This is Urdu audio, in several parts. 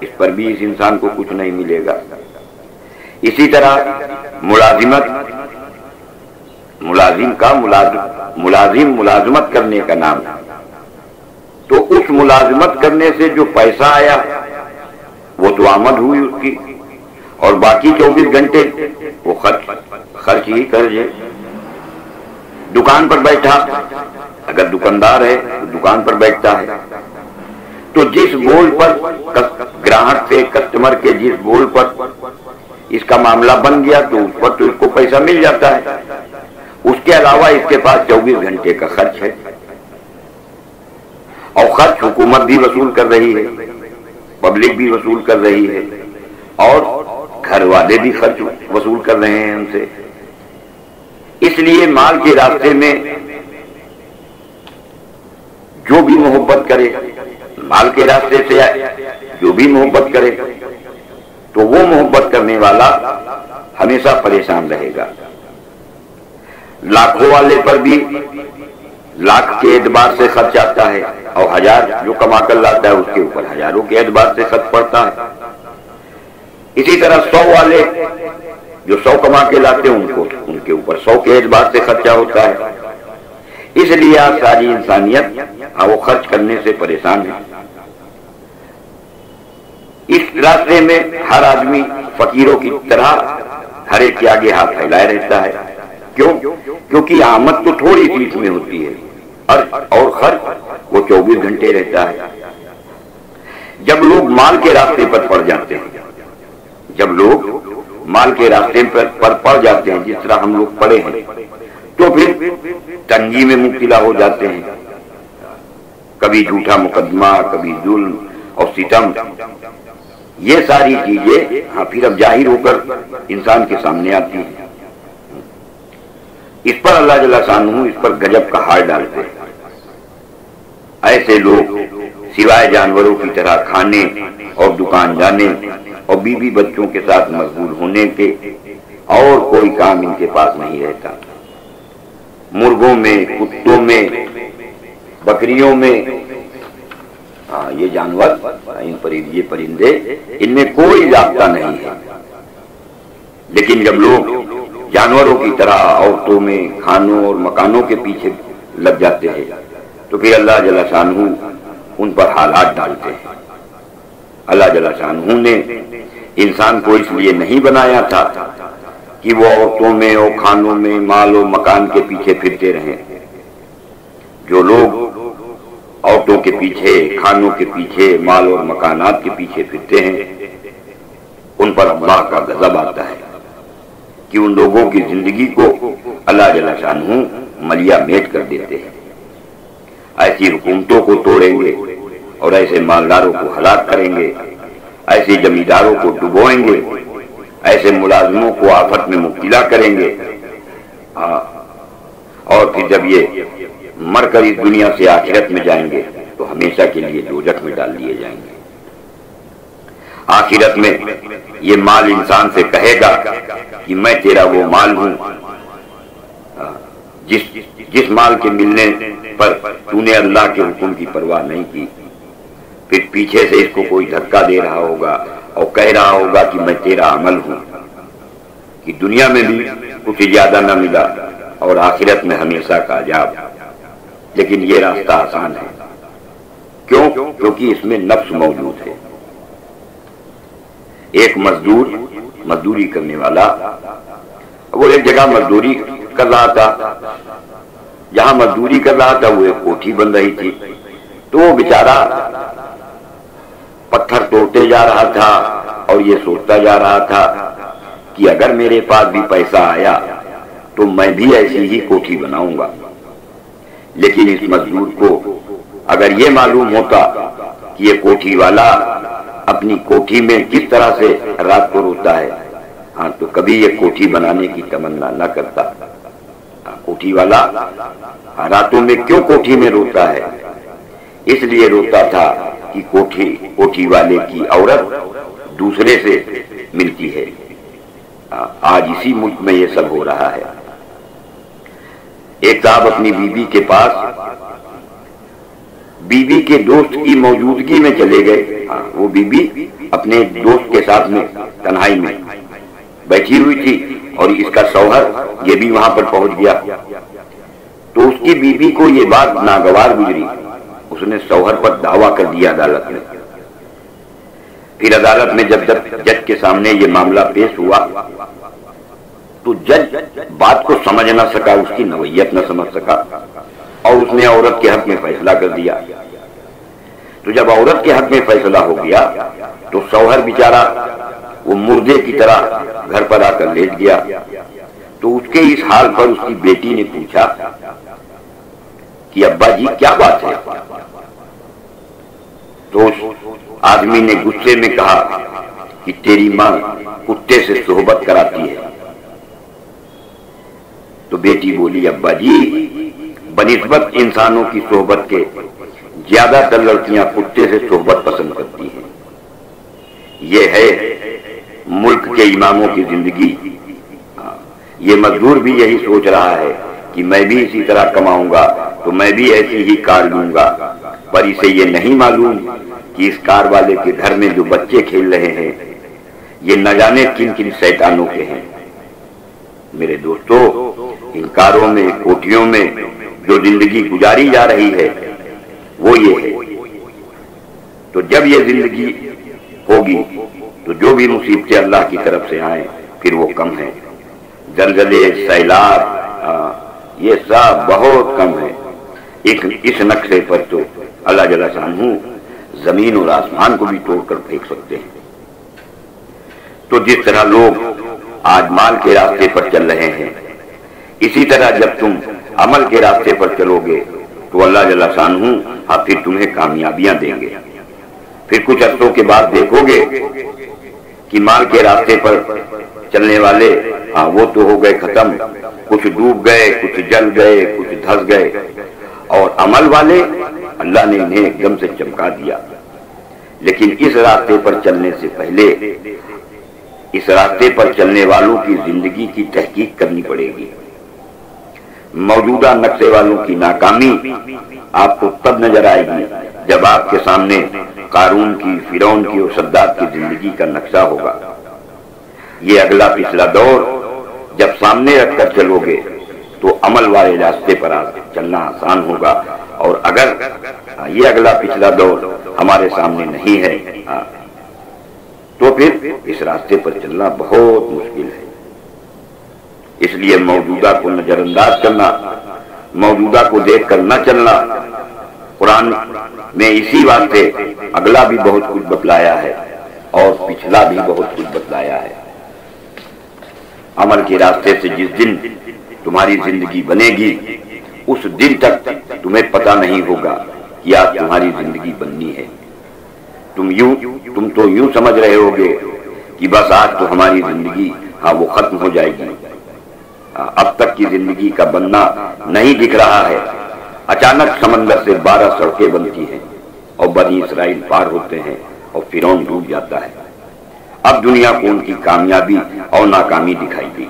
اس پر بھی اس انسان کو کچھ نہیں ملے گا۔ اسی طرح ملازم ملازمت کرنے کا نام ہے، تو اس ملازمت کرنے سے جو پیسہ آیا وہ تو آمد ہوئی اس کی، اور باقی 24 گھنٹے وہ خرچ ہی کر جائے۔ دکان پر بیٹھا، اگر دکاندار ہے تو دکان پر بیٹھتا ہے، تو جس بول پر گراہک سے کسٹمر کے جس بول پر اس کا معاملہ بن گیا تو اس پر تو اس کو پیسہ مل جاتا ہے، اس کے علاوہ اس کے پاس 24 گھنٹے کا خرچ ہے، اور خرچ حکومت بھی وصول کر رہی ہے، پبلک بھی وصول کر رہی ہے، اور گھر والے بھی خرچ وصول کر رہے ہیں ہم سے۔ اس لیے مال کے راستے میں جو بھی محبت کرے، مال کے راستے سے جو بھی محبت کرے، تو وہ محبت کرنے والا ہمیشہ پریشان رہے گا۔ لاکھوں والے پر بھی لاکھ کے اعتبار سے خرچ آتا ہے، اور ہزار جو کما کر لاتا ہے اس کے اوپر ہزاروں کے اعتبار سے خرچ پڑتا ہے۔ اسی طرح 100 والے جو 100 کما کے لاتے ہیں ان کے اوپر 100 کے اعتبار سے خرچہ ہوتا ہے۔ اس لیے آج ساری انسانیت وہ خرچ کرنے سے پریشان ہے۔ اس راستے میں ہر آدمی فقیروں کی طرح ہر ایک کے آگے ہاتھ پھیلائے رہتا ہے۔ کیوں؟ کیونکہ آمد تو تھوڑی سی اس میں ہوتی ہے، اور خرچ وہ 24 گھنٹے رہتا ہے۔ جب لوگ مال کے راستے پر پڑ جاتے ہیں، جب لوگ مال کے راستے پر پڑ جاتے ہیں، جس طرح ہم لوگ پڑے ہیں، تو پھر تنگی میں مبتلا ہو جاتے ہیں۔ کبھی جھوٹا مقدمہ، کبھی ظلم اور ستم، یہ ساری چیزیں پھر اب ظاہر ہو کر انسان کے سامنے آتی ہیں۔ اس پر اللہ جل شانہ اس پر گجب کا ہار ڈالتے ہیں۔ ایسے لوگ سوائے جانوروں کی طرح کھانے اور دکان جانے اور بیوی بچوں کے ساتھ مشغول ہونے کے اور کوئی کام ان کے پاس نہیں رہتا۔ مرغوں میں، کتوں میں، بکریوں میں، یہ جانور، یہ پرندے، ان میں کوئی ضابطہ نہیں ہے۔ لیکن جب لوگ جانوروں کی طرح عورتوں میں، کھانوں اور مکانوں کے پیچھے لگ جاتے ہیں، تو پھر اللہ جل شانہ ان پر حالات ڈالتے ہیں۔ اللہ جل شانہ نے انسان کو اس لیے نہیں بنایا تھا کہ وہ عورتوں میں اور کھانوں میں، مال و مکان کے پیچھے پھرتے رہیں۔ جو لوگ عورتوں کے پیچھے، کھانوں کے پیچھے، مال اور مکانات کے پیچھے پھرتے ہیں، ان پر اللہ کا غضب آتا ہے کہ ان لوگوں کی زندگی کو اللہ جل شانہ ملیا میٹ کر دیتے ہیں۔ ایسی حکومتوں کو توڑیں گے اور ایسے مالداروں کو ہلاک کریں گے، ایسے زمینداروں کو ڈبوئیں گے، ایسے ملازموں کو آفت میں مبتلا کریں گے، اور پھر جب یہ مر کر اس دنیا سے آخرت میں جائیں گے تو ہمیشہ کے لیے دوزخ میں ڈال دیے جائیں گے۔ آخرت میں یہ مال انسان سے کہے گا کہ میں تیرا وہ مال ہوں جس مال کے ملنے پر تو نے اللہ کے حکم کی پرواہ نہیں کی۔ پھر پیچھے سے اس کو کوئی دھکا دے رہا ہوگا اور کہہ رہا ہوگا کہ میں تیرا عمل ہوں، کہ دنیا میں بھی کچھ زیادہ نہ ملا اور آخرت میں ہمیشہ کا عذاب۔ لیکن یہ راستہ آسان ہے، کیوں؟ کیونکہ اس میں نفس موجود ہے۔ ایک مزدوری کرنے والا، وہ ایک جگہ مزدوری کر رہا تھا، جہاں مزدوری کر رہا تھا وہ ایک کوٹھی بن رہی تھی، تو وہ بیچارہ پتھر توڑتے جا رہا تھا اور یہ سوچتا جا رہا تھا کہ اگر میرے پاس بھی پیسہ آیا تو میں بھی ایسی ہی کوٹھی بناؤں گا۔ لیکن اس مزدور کو اگر یہ معلوم ہوتا کہ یہ کوٹھی والا اپنی کوٹھی میں کس طرح سے رات کو روتا ہے، تو کبھی یہ کوٹھی بنانے کی تمنا نہ کرتا۔ کوٹھی والا راتوں میں کیوں کوٹھی میں روتا ہے؟ اس لیے روتا تھا کہ کوٹھی والے کی عورت دوسرے سے ملتی ہے۔ آج اسی ملک میں یہ سب ہو رہا ہے۔ ایک صاحب اپنی بیوی کے پاس بیوی کے دوست کی موجودگی میں چلے گئے. وہ بیوی اپنے دوست کے ساتھ میں تنہائی میں بیٹھی ہوئی تھی اور اس کا شوہر یہ بھی وہاں پر پہنچ گیا. تو اس کی بیوی کو یہ بات ناگوار گزری. اس نے شوہر پر دعویٰ کر دیا عدالت میں. پھر عدالت میں جب جج کے سامنے یہ معاملہ پیش ہوا تو جج بات کو سمجھ نہ سکا، اس کی نوعیت نہ سمجھ سکا، اور اس نے عورت کے حق میں فیصلہ کر دیا. تو جب عورت کے حق میں فیصلہ ہو گیا تو شوہر بیچارہ وہ مردے کی طرح گھر پر آ کر لیٹ گیا. تو اس کے اس حال پر اس کی بیٹی نے پوچھا کہ ابا جی کیا بات ہے؟ تو اس آدمی نے غصے میں کہا کہ تیری ماں کتے سے صحبت کراتی ہے. تو بیٹی بولی ابا جی بنسبت انسانوں کی صحبت کے زیادہ تر لڑکیاں کتے سے صحبت پسند کرتی ہیں. یہ ہے ملک کے اماموں کی زندگی. یہ مزدور بھی یہی سوچ رہا ہے کہ میں بھی اسی طرح کماؤں گا تو میں بھی ایسی ہی کار لوں گا، پر اسے یہ نہیں معلوم کہ اس کار والے کے گھر میں جو بچے کھیل رہے ہیں یہ نہ جانے کن کن شیطانوں کے ہیں. میرے دوستو، ان کاروں میں کوٹھیوں میں جو زندگی گزاری جا رہی ہے وہ یہ ہے. تو جب یہ زندگی ہوگی تو جو بھی مصیبتیں اللہ کی طرف سے آئیں پھر وہ کم ہیں. زلزلے، سیلاب، یہ سب بہت کم ہے. اس نقشے پر تو اللہ جل شانہ زمین اور آسمان کو بھی توڑ کر پھینک سکتے ہیں. تو جس طرح لوگ آج مال کے راستے پر چل رہے ہیں، اسی طرح جب تم عمل کے راستے پر چلو گے تو اللہ جل شانہ پھر تمہیں کامیابیاں دیں گے. پھر کچھ عرصوں کے بعد دیکھو گے کہ مال کے راستے پر چلنے والے وہ تو ہو گئے ختم، کچھ ڈوب گئے، کچھ جل گئے، کچھ دھس گئے، اور عمل والے اللہ نے انہیں ایک دم سے چمکا دیا. لیکن اس راستے پر چلنے سے پہلے اس راستے پر چلنے والوں کی زندگی کی تحقیق کرنی پڑے گی. موجودہ نقشے والوں کی ناکامی آپ کو تب نظر آئے گی جب آپ کے سامنے قارون کی، فرعون کی اور صداد کی زندگی کا نقشہ ہوگا. یہ اگلا پچھلا دور جب سامنے رکھ کر چلو گے تو عمل والے راستے پر چلنا آسان ہوگا. اور اگر یہ اگلا پچھلا دور ہمارے سامنے نہیں ہے تو پھر اس راستے پر چلنا بہت مشکل ہے. اس لیے موجودہ کو نظر انداز کرنا، موجودہ کو دیکھ کر نہ چلنا. قرآن میں اسی واسطے اگلا بھی بہت کچھ بتلایا ہے اور پچھلا بھی بہت کچھ بتلایا ہے. عمل کے راستے سے جس دن تمہاری زندگی بنے گی اس دن تک تمہیں پتہ نہیں ہوگا کہ آج تمہاری زندگی بننی ہے. تم تو یوں سمجھ رہے ہوگے کہ بس آج تو ہماری زندگی وہ ختم ہو جائے گی. اب تک کی زندگی کا بننا نہیں دکھ رہا ہے. اچانک سمندر سے 12 سڑکیں بنتی ہیں اور بنی اسرائیل پار ہوتے ہیں اور فرعون ڈوب جاتا ہے. اب دنیا کو ان کی کامیابی اور ناکامی دکھائی دی.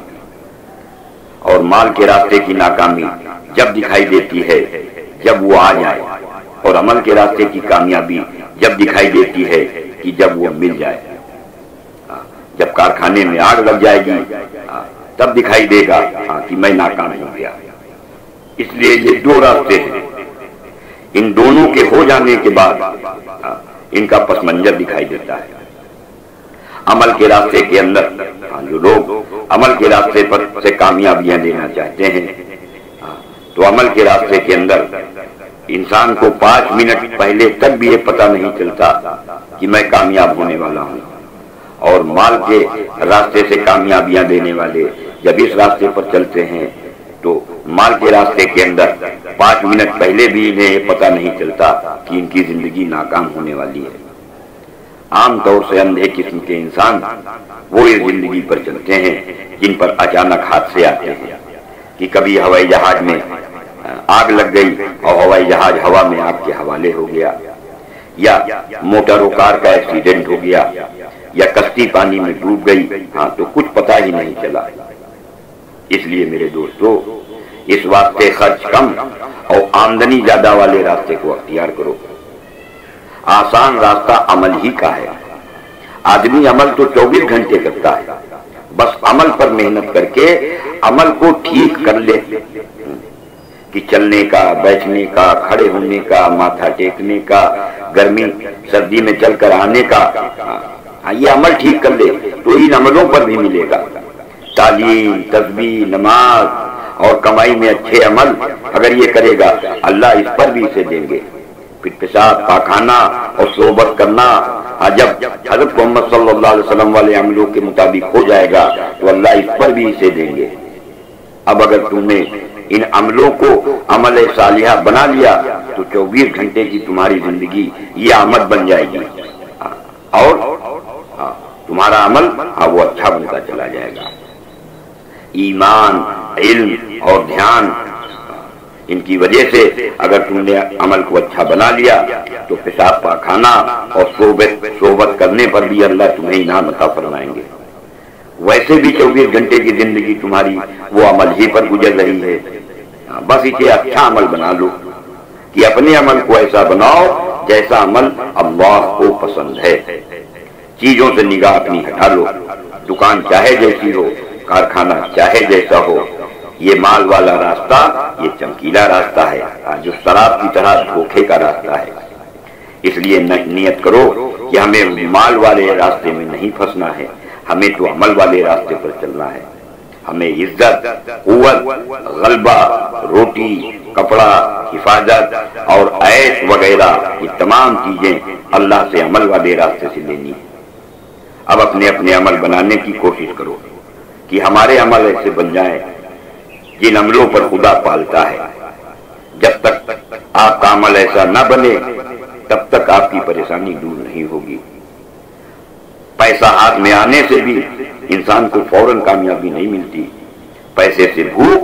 اور مال کے راستے کی ناکامی جب دکھائی دیتی ہے جب وہ آ جائے، اور عمل کے راستے کی کامیابی جب دکھائی دیتی ہے کہ جب وہ مل جائے. جب کارخانے میں آگ لگ جائے گی تب دکھائی دے گا کہ میں ناکام ہو گیا. اس لیے یہ دو راستے ہیں. ان دونوں کے ہو جانے کے بعد ان کا پس منظر دکھائی دیتا ہے. عمل کے راستے کے اندر جو لوگ عمل کے راستے پر سے کامیابیاں لینا چاہتے ہیں تو عمل کے راستے کے اندر انسان کو 5 منٹ پہلے تک بھی یہ پتہ نہیں چلتا کہ میں کامیاب ہونے والا ہوں. اور مال کے راستے سے کامیابیاں دینے والے جب اس راستے پر چلتے ہیں تو مال کے راستے کے اندر 5 منٹ پہلے بھی انہیں یہ پتہ نہیں چلتا کہ ان کی زندگی ناکام ہونے والی ہے. عام طور سے اندھے قسم کے انسان وہ اس زندگی پر چلتے ہیں جن پر اچانک حادثے آتے ہیں کہ کبھی ہوائی جہاز میں آگ لگ گئی اور ہوائی جہاز ہوا میں آگ کے حوالے ہو گیا، یا موٹر و کار کا ایکسیڈنٹ ہو گیا، یا کشتی پانی میں ڈوب گئی، تو کچھ پتہ ہی نہیں چلا. اس لیے میرے دوستو اس واسطے خرچ کم اور آمدنی زیادہ والے راستے کو اختیار کرو۔ آسان راستہ عمل ہی کا ہے۔ آدمی عمل تو 24 گھنٹے کرتا ہے، بس عمل پر محنت کر کے عمل کو ٹھیک کر لے کہ چلنے کا، بیٹھنے کا، کھڑے ہونے کا، ماتھا ٹیکنے کا، گرمی سردی میں چل کر آنے کا، یہ عمل ٹھیک کر لے تو ان عملوں پر بھی ملے گا۔ تعلیم، تسبیح، نماز اور کمائی میں اچھے عمل اگر یہ کرے گا اللہ اس پر بھی اسے دیں گے۔ پھر پیشاب، پاخانہ اور صحبت کرنا جب حضرت محمد صلی اللہ علیہ وسلم والے عملوں کے مطابق ہو جائے گا تو اللہ اس پر بھی اسے دیں گے۔ اب اگر تم نے ان عملوں کو عمل صالحہ بنا لیا تو 24 گھنٹے کی تمہاری زندگی یہ عمل بن جائے گی، اور تمہارا عمل وہ اچھا بنتا چلا جائے گا۔ ایمان، علم اور دھیان، ان کی وجہ سے اگر تم نے عمل کو اچھا بنا لیا تو پیشاب پاخانہ اور صحبت کرنے پر بھی اللہ تمہیں انعام عطا فرمائیں گے۔ ویسے بھی 24 گھنٹے کی زندگی تمہاری وہ عمل ہی پر گزر رہی ہے، بس اسے اچھا عمل بنا لو کہ اپنے عمل کو ایسا بناؤ جیسا عمل اللہ کو پسند ہے۔ چیزوں سے نگاہ اپنی ہٹا لو، دکان چاہے جیسی ہو، کارخانہ چاہے جیسا ہو، یہ مال والا راستہ یہ چمکیلا راستہ ہے جو شراب کی طرح دھوکے کا راستہ ہے۔ اس لیے نیت کرو کہ ہمیں مال والے راستے میں نہیں پھنسنا ہے، ہمیں تو عمل والے راستے پر چلنا ہے۔ ہمیں عزت، قوت، غلبہ، روٹی، کپڑا، حفاظت اور عیش وغیرہ یہ تمام چیزیں اللہ سے عمل والے راستے سے لینی ہیں۔ اب اپنے اپنے عمل بنانے کی کوشش کرو کہ ہمارے عمل ایسے بن جائیں جن عملوں پر خدا پالتا ہے۔ جب تک آپ کا عمل ایسا نہ بنے تب تک آپ کی پریشانی دور نہیں ہوگی۔ پیسہ ہاتھ میں آنے سے بھی انسان کو فوراً کامیابی نہیں ملتی، پیسے سے بھوک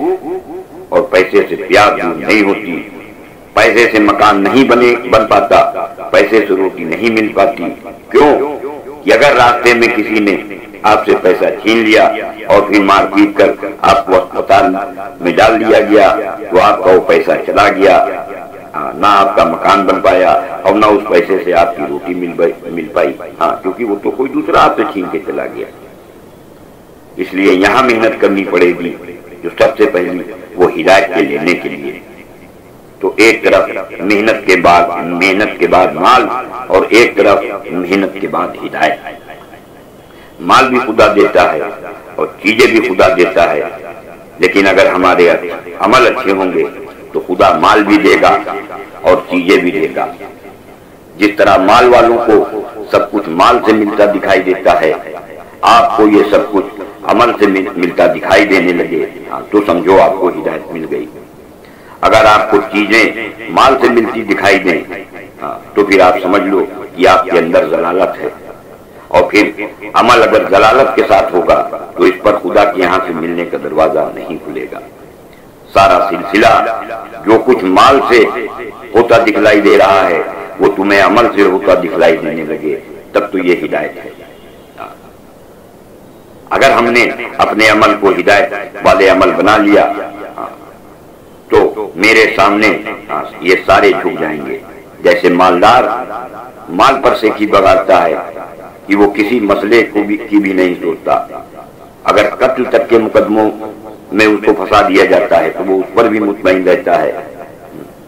اور پیسے سے پیاس دور نہیں ہوتی، پیسے سے مکان نہیں بن پاتا، پیسے سے روٹی نہیں مل پاتی۔ کیوں کہ اگر راستے میں کسی نے آپ سے پیسہ چھین لیا اور پھر مار پیٹ کر آپ کو اسپتال میں ڈال دیا گیا تو آپ کا وہ پیسہ چلا گیا، نہ آپ کا مکان بن پایا اور نہ اس پیسے سے آپ کی روٹی مل پائی، کیونکہ وہ تو کوئی دوسرا آپ سے چھین کے چلا گیا۔ اس لیے یہاں محنت کرنی پڑے گی جو سب سے پہلی وہ ہدایت کے لینے کے لیے۔ تو ایک طرف محنت کے بعد مال اور ایک طرف محنت کے بعد ہدایت۔ مال بھی خدا دیتا ہے اور چیزیں بھی خدا دیتا ہے، لیکن اگر ہمارے عمل اچھے ہوں گے تو خدا مال بھی دے گا اور چیزیں بھی دے گا۔ جس طرح مال والوں کو سب کچھ مال سے ملتا دکھائی دیتا ہے، آپ کو یہ سب کچھ عمل سے ملتا دکھائی دینے لگے تو سمجھو آپ کو ہدایت مل گئی۔ اگر آپ کو چیزیں مال سے ملتی دکھائی دیں تو پھر آپ سمجھ لو کہ آپ کے اندر ضلالت ہے، اور پھر عمل اگر ضلالت کے ساتھ ہوگا تو اس پر خدا کے یہاں سے ملنے کا دروازہ نہیں کھلے گا۔ سارا سلسلہ جو کچھ مال سے ہوتا دکھلائی دے رہا ہے وہ تمہیں عمل سے ہوتا دکھلائی دینے لگے تب تو یہ ہدایت ہے۔ اگر ہم نے اپنے عمل کو ہدایت والے عمل بنا لیا تو میرے سامنے یہ سارے جھک جائیں گے۔ جیسے مالدار مال پر سے کی بگاڑتا ہے کہ وہ کسی مسئلے کی بھی نہیں سوچتا، اگر قتل تک کے مقدموں میں اس کو پھنسا دیا جاتا ہے تو وہ اس پر بھی مطمئن رہتا ہے۔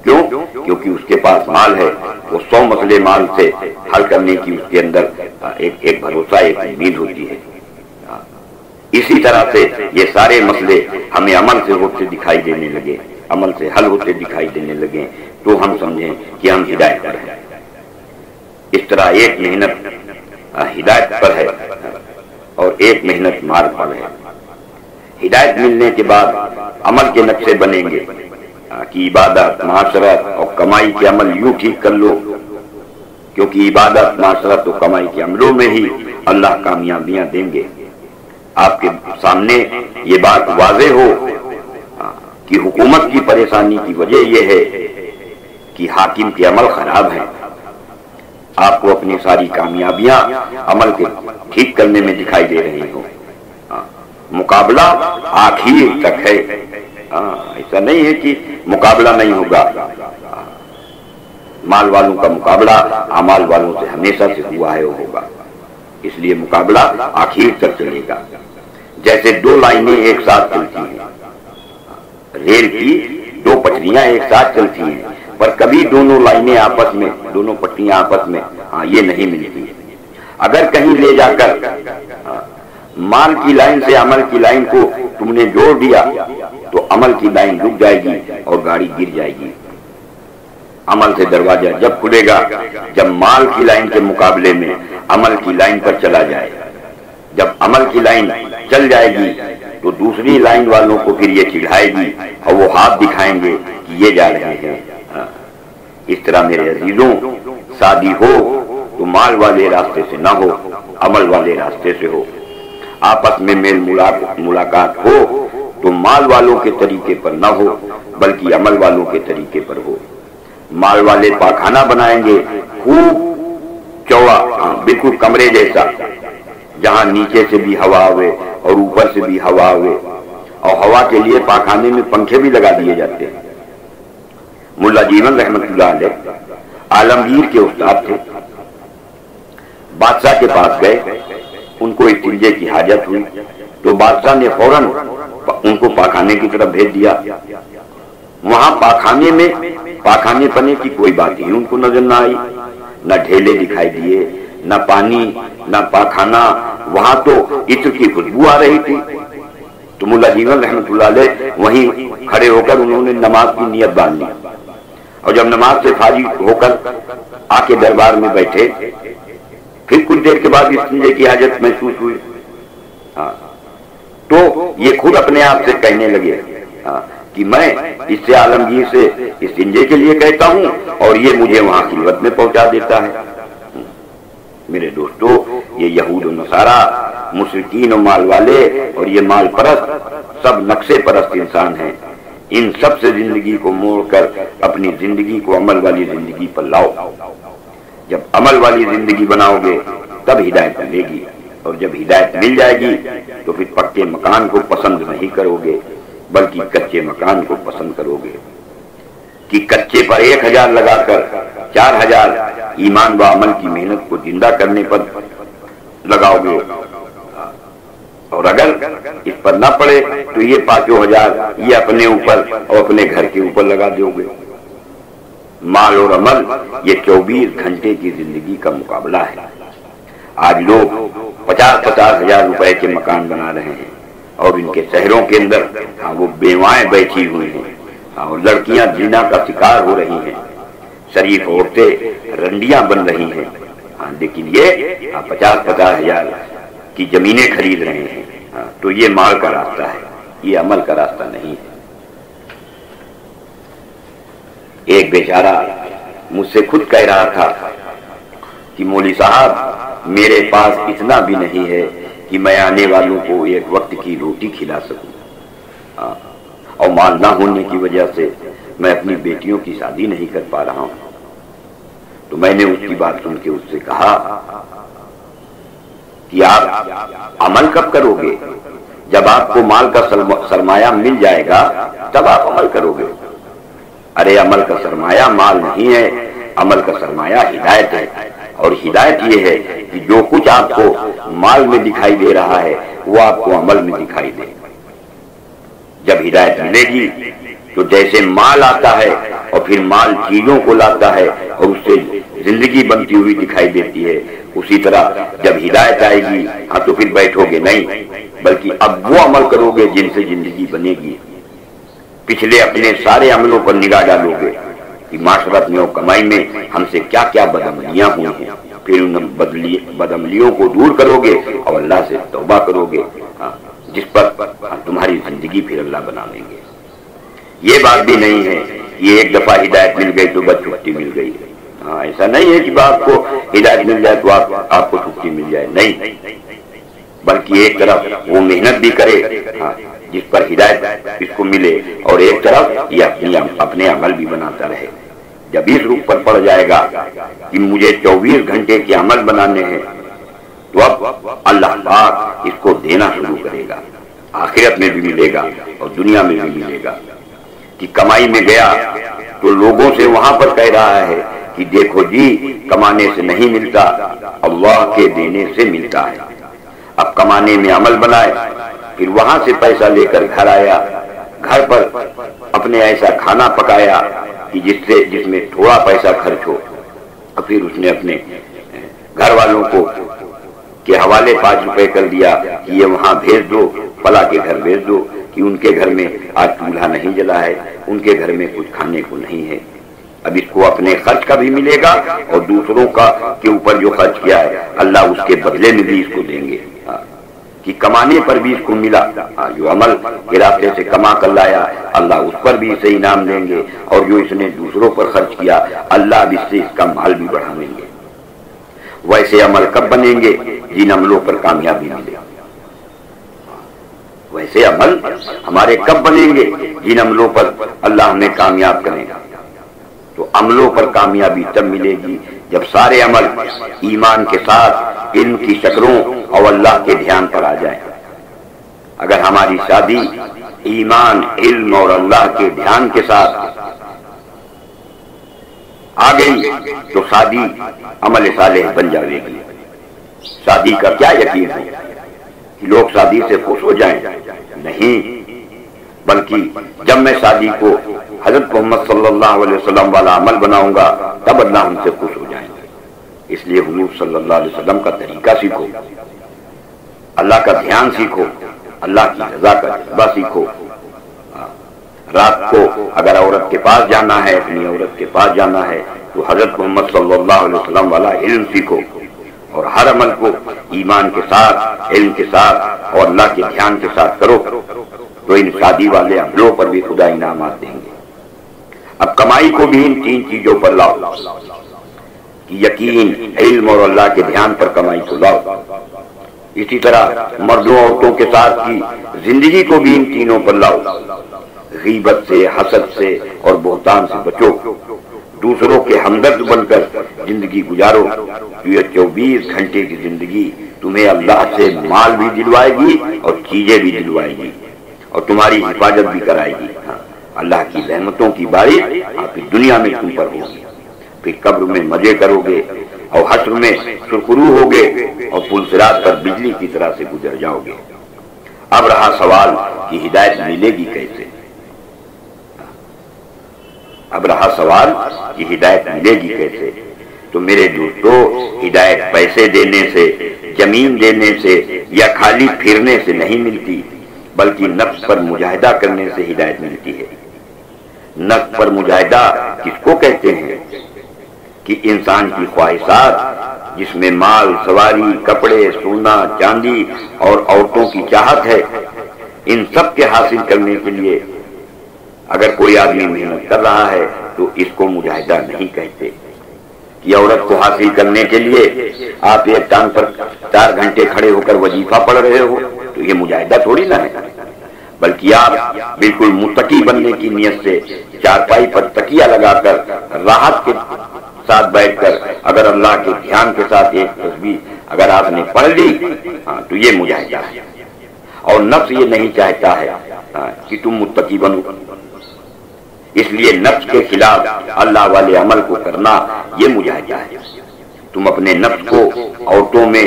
کیوں؟ کیونکہ اس کے پاس مال ہے، وہ 100 مسئلے مال سے حل کرنے کی اس کے اندر ایک بھروسہ، ایک امید ہوتی ہے۔ اسی طرح سے یہ سارے مسئلے ہمیں عمل سے ہوتے دکھائی دینے لگے، عمل سے حل ہوتے دکھائی دینے لگے تو ہم سمجھیں کہ ہم ہدایت پر ہیں۔ اس طرح ایک محنت ہدایت پر ہے اور ایک محنت مارگ پر ہے۔ ہدایت ملنے کے بعد عمل کے نقشے بنیں گے کہ عبادت، معاشرت اور کمائی کے عمل یوں ٹھیک کر لو، کیونکہ عبادت، معاشرت اور کمائی کے عملوں میں ہی اللہ کامیابیاں دیں گے۔ آپ کے سامنے یہ بات واضح ہو کہ حکومت کی پریشانی کی وجہ یہ ہے کہ حاکم کے عمل خراب ہیں، آپ کو اپنی ساری کامیابیاں عمل کے ٹھیک کرنے میں دکھائی دے رہی ہوں۔ مقابلہ آخر تک ہے، ایسا ایسا نہیں ہے کہ مقابلہ نہیں ہوگا، مال والوں کا مقابلہ اعمال والوں سے ہمیشہ سے ہوا ہے وہ ہوگا، اس لیے مقابلہ آخر تک چلے گا۔ جیسے دو لائنیں ایک ساتھ چلتی ہیں، ریل کی دو پٹریاں ایک ساتھ چلتی ہیں، پر کبھی دونوں لائنیں آپس میں، دونوں پٹریاں آپس میں یہ نہیں ملتی۔ اگر کہیں لے جا کر مال کی لائن سے عمل کی لائن کو تم نے جوڑ دیا تو عمل کی لائن رک جائے گی اور گاڑی گر جائے گی۔ عمل سے دروازہ جب کھلے گا جب مال کی لائن کے مقابلے میں عمل کی لائن پر چلا جائے، جب عمل کی لائن چل جائے گی تو دوسری لائن والوں کو پھر یہ چڑھائے گی اور وہ ہاتھ دکھائیں گے کہ یہ جا رہے ہیں۔ اس طرح میرے عزیزوں، شادی ہو تو مال والے راستے سے نہ ہو، عمل والے راستے سے ہو۔ آپس میں میل ملاقات ہو تو مال والوں کے طریقے پر نہ ہو بلکہ عمل والوں کے طریقے پر ہو۔ مال والے پاخانہ بنائیں گے خوب چوڑا، بالکل کمرے جیسا، جہاں نیچے سے بھی ہوا ہوئے اور اوپر سے بھی ہوا ہوئے، اور ہوا کے لیے پاخانے میں پنکھے بھی لگا دیے جاتے ہیں۔ ملا جیون رحمت اللہ علیہ عالمگیر کے استاد تھے، بادشاہ کے پاس گئے، ان کو استنجے کی حاجت ہوئی تو بادشاہ نے فوراً ان کو پاخانے کی طرف بھیج دیا۔ وہاں پاخانے میں پاخانے پنے کی کوئی بات ہی ان کو نظر نہ آئی، نہ ڈھیلے دکھائی دیے، نہ پانی، نہ پاخانہ، وہاں تو عطر کی خوشبو آ رہی تھی۔ تو ملا جیون رحمت اللہ علیہ وہیں کھڑے ہو کر انہوں نے نماز کی نیت باندھ لی، اور جب نماز سے فارغ ہو کر آ کے دربار میں بیٹھے، پھر کچھ دیر کے بعد استنجے کی حاجت محسوس ہوئی، تو یہ خود اپنے آپ سے کہنے لگے کہ میں اس سے عالمگیر سے استنجے کے لیے کہتا ہوں اور یہ مجھے وہاں خلوت میں پہنچا دیتا ہے۔ میرے دوستو، یہ یہود و نصارہ، مشرکین و مال والے اور یہ مال پرست سب نقشے پرست انسان ہیں۔ ان سب سے زندگی کو موڑ کر اپنی زندگی کو عمل والی زندگی پر لاؤ۔ جب عمل والی زندگی بناؤ گے تب ہدایت ملے گی، اور جب ہدایت مل جائے گی تو پھر پکے مکان کو پسند نہیں کرو گے بلکہ کچے مکان کو پسند کرو گے، کہ کچے پر 1000 لگا کر 4000 ایمان و عمل کی محنت کو زندہ کرنے پر لگاؤ گے، اور اگر اس پر نہ پڑے تو یہ 5000 یہ اپنے اوپر اور اپنے گھر کے اوپر لگا دو گے۔ مال اور عمل یہ 24 گھنٹے کی زندگی کا مقابلہ ہے۔ آج لوگ 50-50 ہزار روپے کے مکان بنا رہے ہیں اور ان کے شہروں کے اندر وہ بیوائیں بیٹھی ہوئی ہیں، اور لڑکیاں زنا کا شکار ہو رہی ہیں، شریف عورتیں رنڈیاں بن رہی ہیں، لیکن یہ 50-50 ہزار کی زمینیں خرید رہے ہیں۔ تو یہ مال کا راستہ ہے، یہ عمل کا راستہ نہیں ہے۔ ایک بیچارہ مجھ سے خود کہہ رہا تھا کہ مولوی صاحب میرے پاس اتنا بھی نہیں ہے کہ میں آنے والوں کو ایک وقت کی روٹی کھلا سکوں، اور مال نہ ہونے کی وجہ سے میں اپنی بیٹیوں کی شادی نہیں کر پا رہا ہوں۔ تو میں نے اس کی بات سن کے اس سے کہا کہ آپ عمل کب کرو گے؟ جب آپ کو مال کا سرمایہ مل جائے گا تب آپ عمل کرو گے۔ ارے عمل کا سرمایہ مال نہیں ہے، عمل کا سرمایہ ہدایت ہے، اور ہدایت یہ ہے کہ جو کچھ آپ کو مال میں دکھائی دے رہا ہے وہ آپ کو عمل میں دکھائی دے۔ جب ہدایت ملے گی تو جیسے مال آتا ہے اور پھر مال چیزوں کو لاتا ہے اور اس سے زندگی بنتی ہوئی دکھائی دیتی ہے، اسی طرح جب ہدایت آئے گی تو پھر بیٹھو گے نہیں بلکہ اب وہ عمل کرو گے جن سے زندگی بنے گی۔ پچھلے اپنے سارے عملوں پر نگاہ ڈالو گے کہ معاشرت میں اور کمائی میں ہم سے کیا کیا بدعملیاں ہوئی ہیں، پھر ان بدعملیوں کو دور کرو گے اور اللہ سے توبہ کرو گے، جس پر تمہاری زندگی پھر اللہ بنا لیں گے۔ یہ بات بھی نہیں ہے کہ ایک دفعہ ہدایت مل گئی تو بس چھٹی مل گئی، ایسا نہیں ہے کہ آپ کو ہدایت مل جائے تو آپ کو چھٹی مل جائے، نہیں، بلکہ ایک طرف وہ محنت بھی کرے جس پر ہدایت اس کو ملے، اور ایک طرف یہ اپنے عمل بھی بناتا رہے۔ جب اس روپ پر پڑ جائے گا کہ مجھے 24 گھنٹے کے عمل بنانے ہیں تو اب اللہ پاک اس کو دینا شروع کرے گا، آخرت میں بھی ملے گا اور دنیا میں بھی ملے گا۔ کہ کمائی میں گیا تو لوگوں سے وہاں پر کہہ رہا ہے کہ دیکھو جی کمانے سے نہیں ملتا، اللہ کے دینے سے ملتا ہے۔ اب کمانے میں عمل بنائے، پھر وہاں سے پیسہ لے کر گھر آیا، گھر پر اپنے ایسا کھانا پکایا کہ جس میں تھوڑا پیسہ خرچ ہو، اور پھر اس نے اپنے گھر والوں کو کے حوالے 5 روپے کر دیا کہ یہ وہاں بھیج دو، فلاں کے گھر بھیج دو کہ ان کے گھر میں آج چولہا نہیں جلا ہے، ان کے گھر میں کچھ کھانے کو نہیں ہے۔ اب اس کو اپنے خرچ کا بھی ملے گا اور دوسروں کا کے اوپر جو خرچ کیا ہے اللہ اس کے بدلے میں بھی اس کو دیں گے، کہ کمانے پر بھی اس کو ملا، جو عمل کے راستے سے کما کر لایا اللہ اس پر بھی اسے انعام دیں گے، اور جو اس نے دوسروں پر خرچ کیا اللہ اب اس سے اس کا مال بھی بڑھائیں گے۔ ویسے عمل کب بنیں گے؟ جن عملوں پر کامیابی ملے۔ ویسے عمل ہمارے کب بنیں گے؟ جن عملوں پر اللہ ہمیں کامیاب کرے گا۔ تو عملوں پر کامیابی تب ملے گی جب سارے عمل ایمان کے ساتھ علم کی شکلوں اور اللہ کے دھیان پر آ جائیں۔ اگر ہماری شادی ایمان، علم اور اللہ کے دھیان کے ساتھ آ گئی تو شادی عمل صالح بن جائے گی۔ شادی کا کیا یقین ہے کہ لوگ شادی سے خوش ہو جائیں؟ نہیں، بلکہ جب میں شادی کو حضرت محمد صلی اللہ علیہ وسلم والا عمل بناؤں گا تب اللہ ہم سے خوش ہو جائیں گے۔ اس لیے حضور صلی اللہ علیہ وسلم کا طریقہ سیکھو، اللہ کا دھیان سیکھو، اللہ کی رضا کا جذبہ سیکھو۔ رات کو اگر عورت کے پاس جانا ہے، اپنی عورت کے پاس جانا ہے تو حضرت محمد صلی اللہ علیہ وسلم والا علم سیکھو، اور ہر عمل کو ایمان کے ساتھ، علم کے ساتھ اور اللہ کے دھیان کے ساتھ کرو تو ان شادی والے عملوں پر بھی خدا انعامات دیں گے۔ اب کمائی کو بھی ان 3 چیزوں پر لاؤ کہ یقین، علم اور اللہ کے دھیان پر کمائی کو لاؤ۔ اسی طرح مردوں عورتوں کے ساتھ کی زندگی کو بھی ان تینوں پر لاؤ۔ غیبت سے، حسد سے اور بہتان سے بچو، دوسروں کے ہمدرد بن کر زندگی گزارو۔ یہ 24 گھنٹے کی زندگی تمہیں اللہ سے مال بھی دلوائے گی اور چیزیں بھی دلوائے گی اور تمہاری حفاظت بھی کرائے گی۔ اللہ کی رحمتوں کی بارش آپ کی دنیا میں تم پر ہوگی، پھر قبر میں مزے کرو گے اور حشر میں سرخرو ہوگے اور پل صراط پر بجلی کی طرح سے گزر جاؤ گے۔ اب رہا سوال کہ ہدایت ملے گی کیسے؟ اب رہا سوال کہ ہدایت ملے گی کیسے؟ تو میرے دوستو، ہدایت پیسے دینے سے، زمین دینے سے یا خالی پھرنے سے نہیں ملتی، بلکہ نفس پر مجاہدہ کرنے سے ہدایت ملتی ہے۔ نفس پر مجاہدہ کس کو کہتے ہیں؟ کہ انسان کی خواہشات جس میں مال، سواری، کپڑے، سونا، چاندی اور عورتوں کی چاہت ہے، ان سب کے حاصل کرنے کے لیے اگر کوئی آدمی محنت کر رہا ہے تو اس کو مجاہدہ نہیں کہتے۔ یہ عورت کو حاصل کرنے کے لیے آپ ایک ٹانگ پر 4 گھنٹے کھڑے ہو کر وظیفہ پڑھ رہے ہو تو یہ مجاہدہ تھوڑی نہ ہے، بلکہ آپ بالکل متقی بننے کی نیت سے چارپائی پر تکیہ لگا کر راحت کے ساتھ بیٹھ کر اگر اللہ کے دھیان کے ساتھ ایک تسبیح اگر آپ نے پڑھ لی تو یہ مجاہدہ ہے۔ اور نفس یہ نہیں چاہتا ہے کہ تم متقی بنو، اس لیے نفس کے خلاف اللہ والے عمل کو کرنا یہ مجاہدہ ہے۔ تم اپنے نفس کو عورتوں میں،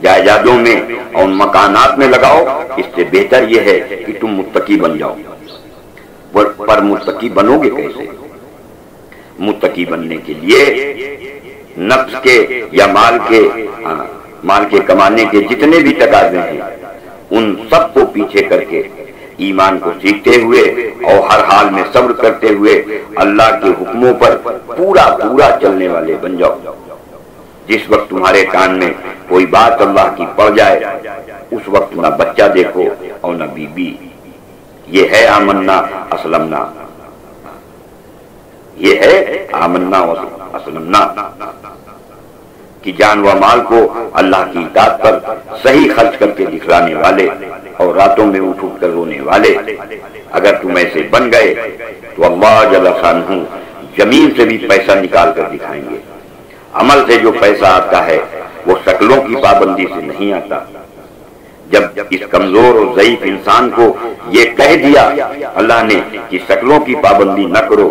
جائیدادوں میں اور مکانات میں لگاؤ، اس سے بہتر یہ ہے کہ تم متقی بن جاؤ۔ پر متقی بنو گے کیسے؟ متقی بننے کے لیے نفس کے یا مال کے کمانے کے جتنے بھی تقاضے ہیں ان سب کو پیچھے کر کے ایمان کو سیکھتے ہوئے اور ہر حال میں صبر کرتے ہوئے اللہ کے حکموں پر پورا چلنے والے بن جاؤ۔ جس وقت تمہارے کان میں کوئی بات اللہ کی پڑ جائے اس وقت نہ بچہ دیکھو اور نہ بیوی، یہ ہے آمنا اسلمنا، یہ ہے آمنا اسلمنا کہ جان و مال کو اللہ کی اطاعت پر صحیح خرچ کر کے دکھلانے والے اور راتوں میں اٹھ کر رونے والے۔ اگر تم ایسے بن گئے تو اللہ جل شانہ زمین سے بھی پیسہ نکال کر دکھائیں گے۔ عمل سے جو پیسہ آتا ہے وہ شکلوں کی پابندی سے نہیں آتا۔ جب اس کمزور اور ضعیف انسان کو یہ کہہ دیا اللہ نے کہ شکلوں کی پابندی نہ کرو،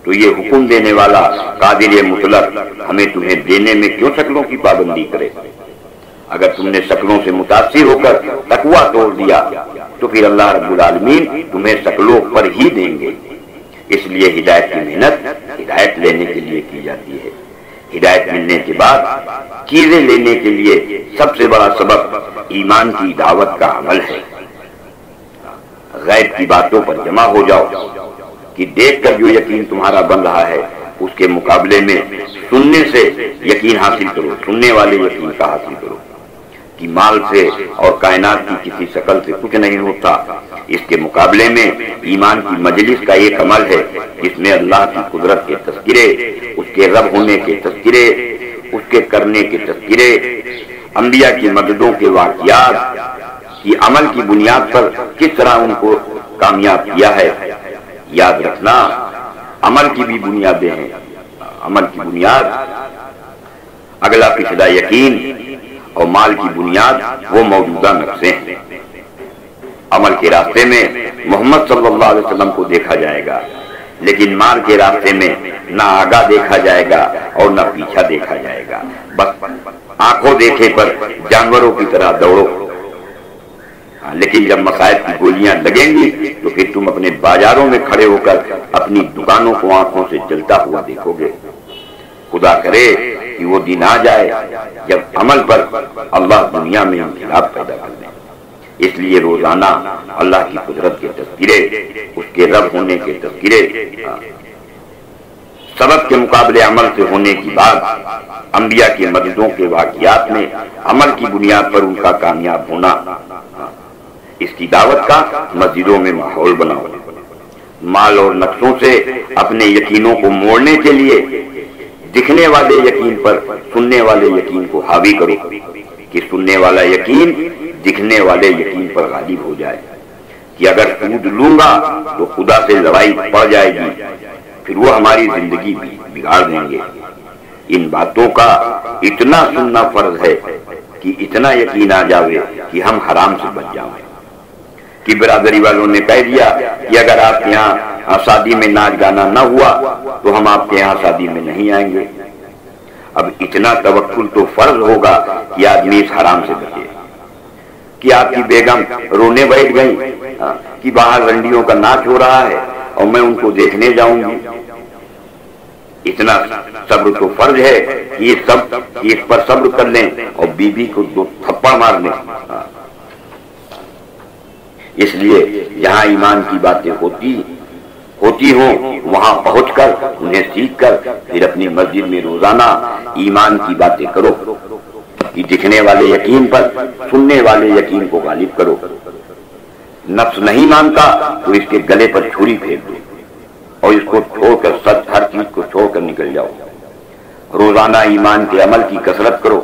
تو یہ حکم دینے والا قادر مطلق ہمیں تمہیں دینے میں کیوں شکلوں کی پابندی کرے؟ اگر تم نے شکلوں سے متاثر ہو کر تقویٰ توڑ دیا تو پھر اللہ رب العالمین تمہیں شکلوں پر ہی دیں گے۔ اس لیے ہدایت کی محنت ہدایت لینے کے لیے کی جاتی ہے۔ ہدایت ملنے کے بعد چیزیں لینے کے لیے سب سے بڑا سبب ایمان کی دعوت کا عمل ہے۔ غیب کی باتوں پر جمع ہو جاؤ کہ دیکھ کر جو یقین تمہارا بن رہا ہے اس کے مقابلے میں سننے سے یقین حاصل کرو، سننے والے یقین کا حاصل کرو کہ مال سے اور کائنات کی کسی شکل سے کچھ نہیں ہوتا۔ اس کے مقابلے میں ایمان کی مجلس کا ایک عمل ہے جس میں اللہ کی قدرت کے تذکرے، اس کے رب ہونے کے تذکرے، اس کے کرنے کے تذکرے، انبیاء کی مددوں کے واقعات کی عمل کی بنیاد پر کس طرح ان کو کامیاب کیا ہے۔ یاد رکھنا عمل کی بھی بنیادیں ہیں، عمل کی بنیاد اگلا پچھلا یقین اور مال کی بنیاد وہ موجودہ نقشے ہیں۔ عمل کے راستے میں محمد صلی اللہ علیہ وسلم کو دیکھا جائے گا، لیکن مال کے راستے میں نہ آگا دیکھا جائے گا اور نہ پیچھا دیکھا جائے گا۔ بس آنکھوں دیکھے پر جانوروں کی طرح دوڑو، لیکن جب مصائب کی گولیاں لگیں گی تو پھر تم اپنے بازاروں میں کھڑے ہو کر اپنی دکانوں کو آنکھوں سے جلتا ہوا دیکھو گے۔ خدا کرے کہ وہ دن آ جائے جب عمل پر اللہ دنیا میں انقلاب پیدا کر دے۔ اس لیے روزانہ اللہ کی قدرت کے تذکرے، اس کے رب ہونے کے تذکرے، سبب کے مقابلے عمل سے ہونے کی بات، انبیاء کی مددوں کے واقعات میں عمل کی بنیاد پر ان کا کامیاب ہونا، اس کی دعوت کا مسجدوں میں ماحول بناؤ۔ مال اور نقشوں سے اپنے یقینوں کو موڑنے کے لیے دکھنے والے یقین پر سننے والے یقین کو حاوی کرو کہ سننے والا یقین دکھنے والے یقین پر غالب ہو جائے کہ اگر سود لوں گا تو خدا سے لڑائی پڑ جائے گی، پھر وہ ہماری زندگی بگاڑ دیں گے۔ ان باتوں کا اتنا سننا فرض ہے کہ اتنا یقین آ جاوے کہ ہم حرام سے بچ جائیں۔ کہ برادری والوں نے کہہ دیا کہ اگر آپ کے یہاں شادی میں ناچ گانا نہ ہوا تو ہم آپ کے یہاں شادی میں نہیں آئیں گے۔ اب اتنا توکل تو فرض ہوگا کہ آدمی اس حرام سے بچے۔ کہ آپ کی بیگم رونے بیٹھ گئی کہ باہر رنڈیوں کا ناچ ہو رہا ہے اور میں ان کو دیکھنے جاؤں گی، اتنا صبر تو فرض ہے کہ اس پر صبر کر لیں اور بیوی کو 2 تھپڑ مار لیں۔ اس لیے جہاں ایمان کی باتیں ہوتی ہوں وہاں پہنچ کر انہیں سیکھ کر پھر اپنی مسجد میں روزانہ ایمان کی باتیں کرو کہ دکھنے والے یقین پر سننے والے یقین کو غالب کرو۔ نفس نہیں مانتا تو اس کے گلے پر چھری پھینک دو اور اس کو چھوڑ کر ہر چیز کو چھوڑ کر نکل جاؤ۔ روزانہ ایمان کے عمل کی کثرت کرو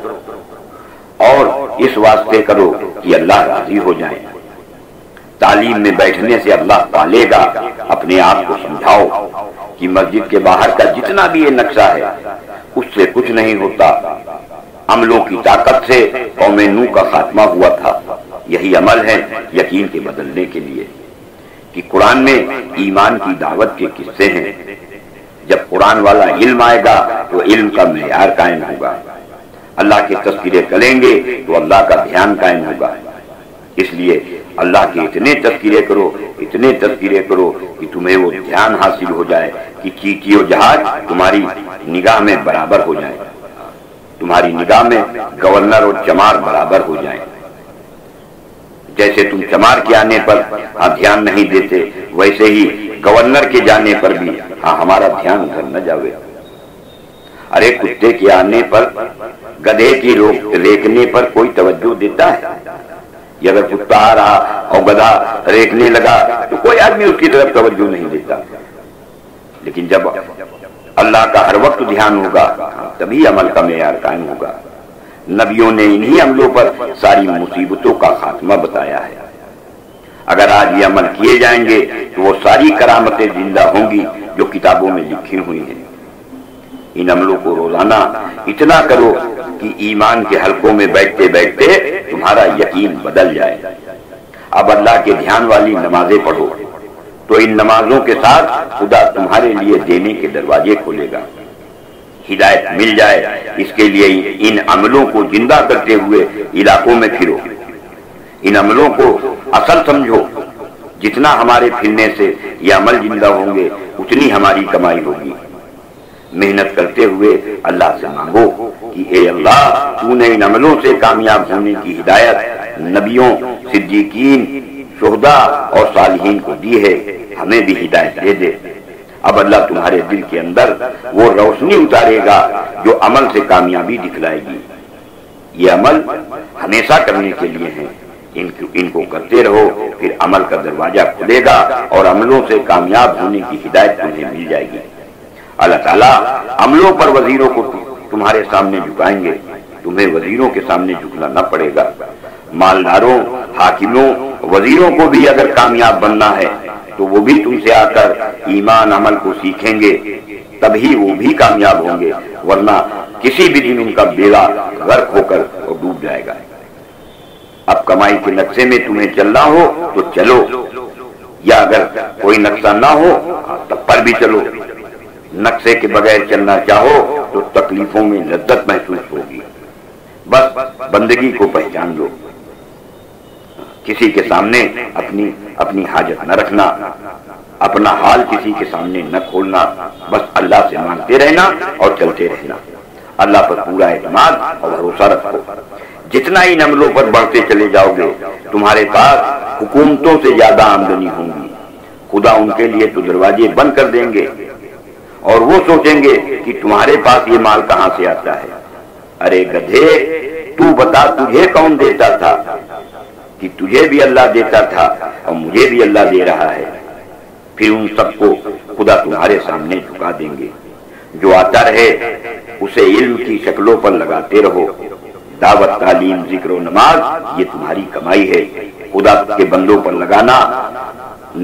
اور اس واسطے کرو کہ اللہ راضی ہو جائے۔ تعلیم میں بیٹھنے سے اللہ پالے گا۔ اپنے آپ کو سمجھاؤ کہ مسجد کے باہر کا جتنا بھی یہ نقشہ ہے اس سے کچھ نہیں ہوتا۔ عملوں کی طاقت سے قوم نوح کا خاتمہ ہوا تھا۔ یہی عمل ہے یقین کے بدلنے کے لیے کہ قرآن میں ایمان کی دعوت کے قصے ہیں۔ جب قرآن والا علم آئے گا تو علم کا معیار قائم ہوگا۔ اللہ کے تذکرے کریں گے تو اللہ کا دھیان قائم ہوگا۔ اس لیے اللہ کے اتنے تذکرے کرو کہ تمہیں وہ دھیان حاصل ہو جائے کہ چیٹی و جہاز تمہاری نگاہ میں برابر ہو جائے، تمہاری نگاہ میں گورنر اور چمار برابر ہو جائیں۔ جیسے تم چمار کے آنے پر دھیان نہیں دیتے، ویسے ہی گورنر کے جانے پر بھی ہمارا دھیان ادھر نہ جاوے۔ ارے کتے کے آنے پر گدھے کی ریکنے پر کوئی توجہ دیتا ہے؟ یہ اگر کتا آ رہا اور گدھا ریکنے لگا تو کوئی آدمی اس کی طرف توجہ نہیں دیتا، لیکن جب اللہ کا ہر وقت دھیان ہوگا تبھی عمل کا معیار قائم ہوگا۔ نبیوں نے انہی عملوں پر ساری مصیبتوں کا خاتمہ بتایا ہے۔ اگر آج یہ عمل کیے جائیں گے تو وہ ساری کرامتیں زندہ ہوں گی جو کتابوں میں لکھی ہوئی ہیں۔ ان عملوں کو روزانہ اتنا کرو کہ ایمان کے حلقوں میں بیٹھتے بیٹھتے تمہارا یقین بدل جائے۔ اب اللہ کے دھیان والی نمازیں پڑھو تو ان نمازوں کے ساتھ خدا تمہارے لیے دینے کے دروازے کھولے گا، ہدایت مل جائے۔ اس کے لیے ان عملوں کو زندہ کرتے ہوئے علاقوں میں پھرو، ان عملوں کو اصل سمجھو۔ جتنا ہمارے پھرنے سے یہ عمل زندہ ہوں گے اتنی ہماری کمائی ہوگی۔ محنت کرتے ہوئے اللہ سے مانگو کہ اے اللہ تو نے ان عملوں سے کامیاب ہونے کی ہدایت نبیوں، صدیقین، شہداء اور صالحین کو دی ہے، ہمیں بھی ہدایت دے دے۔ اب اللہ تمہارے دل کے اندر وہ روشنی اتارے گا جو عمل سے کامیابی دکھلائے گی۔ یہ عمل ہمیشہ کرنے کے لیے ہیں، ان کو کرتے رہو، پھر عمل کا دروازہ کھلے گا اور عملوں سے کامیاب ہونے کی ہدایت تمہیں مل جائے گی۔ اللہ تعالیٰ عملوں پر وزیروں کو تمہارے سامنے جھکائیں گے، تمہیں وزیروں کے سامنے جھکنا نہ پڑے گا۔ مالداروں، حاکموں، وزیروں کو بھی اگر کامیاب بننا ہے تو وہ بھی تم سے آ کر ایمان عمل کو سیکھیں گے، تبھی وہ بھی کامیاب ہوں گے، ورنہ کسی بھی دن ان کا بیڑا غرق ہو کر ڈوب جائے گا۔ اب کمائی کے نقشے میں تمہیں چلنا ہو تو چلو، یا اگر کوئی نقشہ نہ ہو تب پر بھی چلو۔ نقشے کے بغیر چلنا چاہو تو تکلیفوں میں لذت محسوس ہوگی۔ بس بندگی کو پہچان لو، کسی کے سامنے اپنی حاجت نہ رکھنا، اپنا حال کسی کے سامنے نہ کھولنا، بس اللہ سے مانگتے رہنا اور چلتے رہنا۔ اللہ پر پورا اعتماد اور بھروسہ رکھو۔ جتنا ان عملوں پر بڑھتے چلے جاؤ گے تمہارے پاس حکومتوں سے زیادہ آمدنی ہوں گی۔ خدا ان کے لیے تو دروازے بند کر دیں گے اور وہ سوچیں گے کہ تمہارے پاس یہ مال کہاں سے آتا ہے۔ ارے گدھے، تو بتا تجھے کون دیتا تھا؟ کہ تجھے بھی اللہ دیتا تھا اور مجھے بھی اللہ دے رہا ہے۔ پھر ان سب کو خدا تمہارے سامنے جھکا دیں گے۔ جو آتا رہے اسے علم کی شکلوں پر لگاتے رہو۔ دعوت، تعلیم، ذکر و نماز یہ تمہاری کمائی ہے۔ خدا کے بندوں پر لگانا،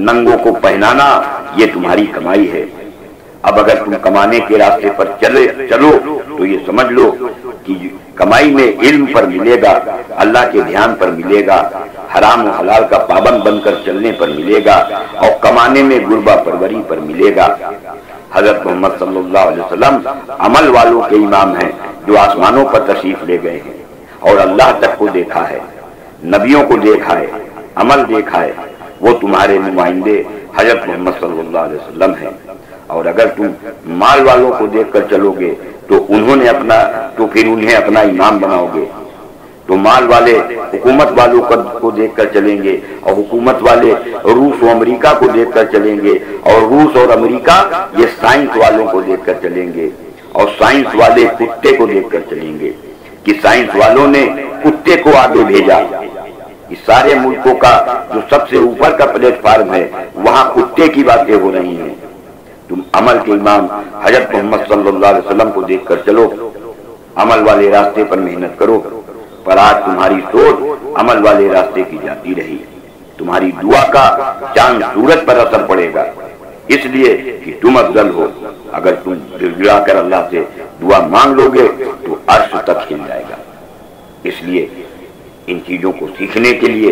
ننگوں کو پہنانا یہ تمہاری کمائی ہے۔ اب اگر تم کمانے کے راستے پر چلو تو یہ سمجھ لو کہ کمائی میں علم پر ملے گا، اللہ کے دھیان پر ملے گا، حرام و حلال کا پابند بن کر چلنے پر ملے گا، اور کمانے میں غربہ پروری پر ملے گا۔ حضرت محمد صلی اللہ علیہ وسلم عمل والوں کے امام ہیں جو آسمانوں پر تشریف لے گئے ہیں اور اللہ تک کو دیکھا ہے، نبیوں کو دیکھا ہے، عمل دیکھا ہے۔ وہ تمہارے نمائندے حضرت محمد صلی اللہ علیہ وسلم ہیں۔ اور اگر تم مال والوں کو دیکھ کر چلو گے تو پھر انہیں اپنا امام بناؤ گے۔ تو مال والے حکومت والوں کو دیکھ کر چلیں گے، اور حکومت والے روس و امریکہ کو دیکھ کر چلیں گے، اور روس اور امریکہ یہ سائنس والوں کو دیکھ کر چلیں گے، اور سائنس والے کتے کو دیکھ کر چلیں گے کہ سائنس والوں نے کتے کو آگے بھیجا۔ اس سارے ملکوں کا جو سب سے اوپر کا پلیٹ فارم ہے وہاں کتے کی باتیں ہو رہی ہیں۔ تم عمل کے امام حضرت محمد صلی اللہ علیہ وسلم کو دیکھ کر چلو، عمل والے راستے پر محنت کرو۔ پر آج تمہاری سوچ عمل والے راستے کی جاتی رہی، تمہاری دعا کا چاند سورج پر اثر پڑے گا، اس لیے کہ تم افضل ہو۔ اگر تم گڑ گڑا کر اللہ سے دعا مانگ لو گے تو عرش تک ہل جائے گا۔ اس لیے ان چیزوں کو سیکھنے کے لیے